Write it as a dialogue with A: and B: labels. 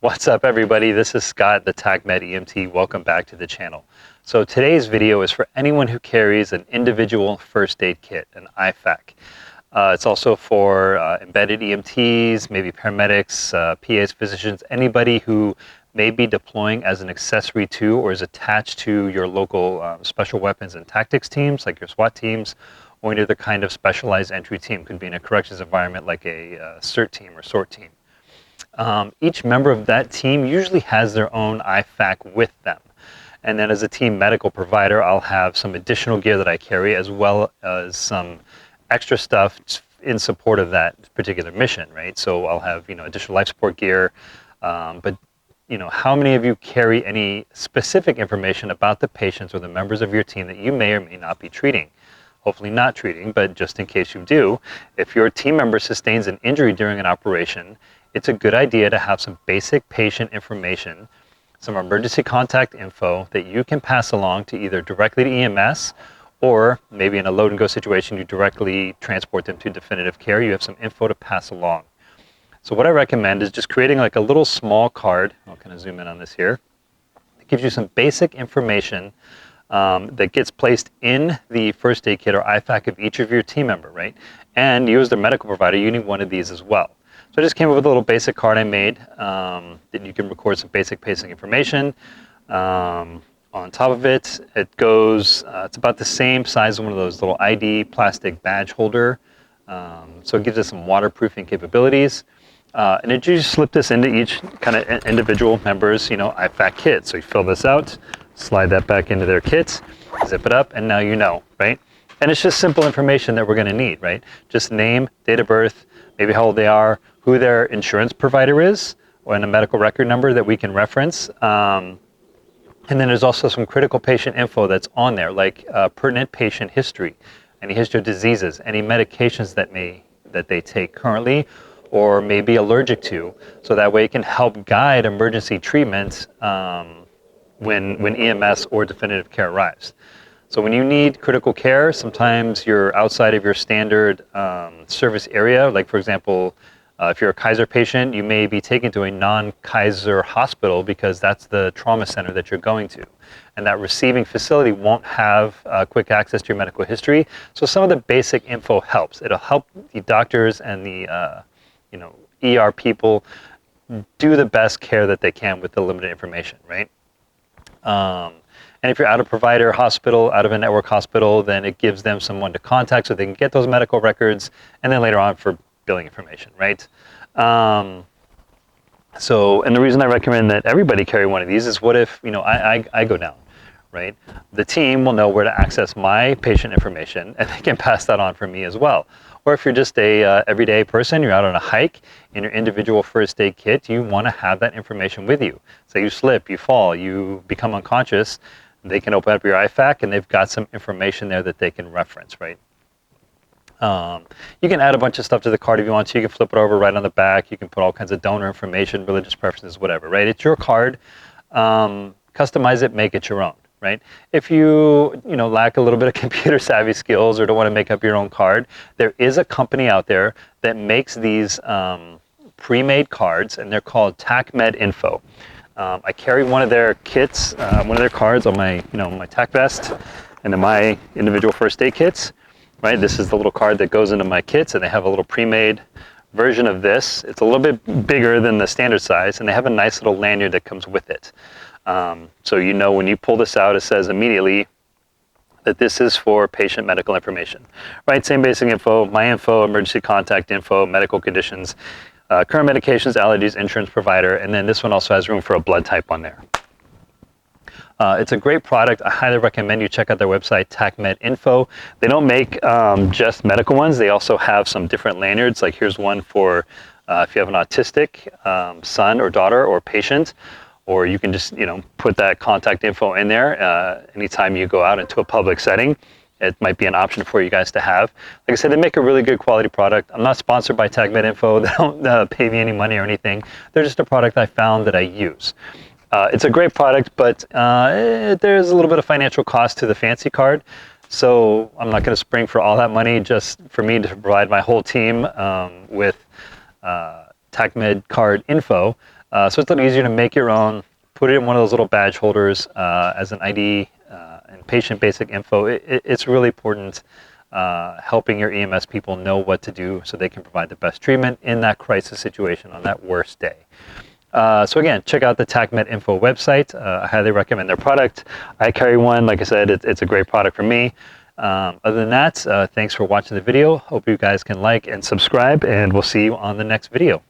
A: What's up, everybody? This is Scott, the TACMed EMT. Welcome back to the channel. So today's video is for anyone who carries an individual first aid kit, an IFAK. It's also for embedded EMTs, maybe paramedics, PAs, physicians, anybody who may be deploying as an accessory to or is attached to your local special weapons and tactics teams, like your SWAT teams, or any other kind of specialized entry team. Could be in a corrections environment like a CERT team or SORT team. Each member of that team usually has their own IFAK with them. And then as a team medical provider, I'll have some additional gear that I carry, as well as some extra stuff in support of that particular mission, right? So I'll have, additional life support gear. But how many of you carry any specific information about the patients or the members of your team that you may or may not be treating? Hopefully not treating, but just in case you do, if your team member sustains an injury during an operation, it's a good idea to have some basic patient information, some emergency contact info that you can pass along to either directly to EMS, or maybe in a load and go situation, you directly transport them to definitive care. You have some info to pass along. So what I recommend is just creating like a little small card. I'll kind of zoom in on this here. It gives you some basic information that gets placed in the first aid kit or IFAK of each of your team member, right? And you as the medical provider, you need one of these as well. So I just came up with a little basic card I made that you can record some basic pacing information. On top of it, it goes, it's about the same size as one of those little ID plastic badge holder. So it gives us some waterproofing capabilities. And it you just slip this into each kind of individual member's, IFAK kit. So you fill this out, slide that back into their kit, zip it up, and now you know, right? And it's just simple information that we're going to need, right? Just name, date of birth, maybe how old they are, who their insurance provider is, or a medical record number that we can reference. And then there's also some critical patient info that's on there, like pertinent patient history, any history of diseases, any medications that they take currently or may be allergic to. So that way it can help guide emergency treatment when EMS or definitive care arrives. So when you need critical care, sometimes you're outside of your standard service area. Like for example, if you're a Kaiser patient, you may be taken to a non-Kaiser hospital because that's the trauma center that you're going to. And that receiving facility won't have quick access to your medical history. So some of the basic info helps. It'll help the doctors and the ER people do the best care that they can with the limited information, right? And if you're out of provider hospital, out of a network hospital, then it gives them someone to contact so they can get those medical records, and then later on for billing information, right? And the reason I recommend that everybody carry one of these is what if, I go down, right? The team will know where to access my patient information, and they can pass that on for me as well. Or if you're just a everyday person, you're out on a hike, in your individual first aid kit, you want to have that information with you. So you slip, you fall, you become unconscious, they can open up your IFAK and they've got some information there that they can reference, right? You can add a bunch of stuff to the card if you want to. You can flip it over right on the back. You can put all kinds of donor information, religious preferences, whatever, right? It's your card. Customize it, make it your own, right? If you, lack a little bit of computer savvy skills or don't want to make up your own card, there is a company out there that makes these pre-made cards, and they're called TACMed Info. I carry one of their kits, one of their cards on my, my TAC vest, and then my individual first aid kits, right? This is the little card that goes into my kits, and they have a little pre-made version of this. It's a little bit bigger than the standard size, and they have a nice little lanyard that comes with it. So when you pull this out, it says immediately that this is for patient medical information, right? Same basic info, my info, emergency contact info, medical conditions, current medications, allergies, insurance provider, and then this one also has room for a blood type on there. It's a great product. I highly recommend you check out their website, TACMed Info. They don't make just medical ones. They also have some different lanyards. Like here's one for if you have an autistic son or daughter or patient, or you can just put that contact info in there anytime you go out into a public setting. It might be an option for you guys to have. Like I said, they make a really good quality product. I'm not sponsored by TACMed Info. They don't pay me any money or anything. They're just a product I found that I use. It's a great product, but there's a little bit of financial cost to the fancy card. So I'm not going to spring for all that money just for me to provide my whole team with TACMed card info. So it's a little easier to make your own, put it in one of those little badge holders as an ID and patient basic info. It's really important helping your EMS people know what to do so they can provide the best treatment in that crisis situation on that worst day. So again, check out the TACMed info website. I highly recommend their product. I carry one. Like I said, it's a great product for me. Other than that, thanks for watching the video. Hope you guys can like and subscribe, and we'll see you on the next video.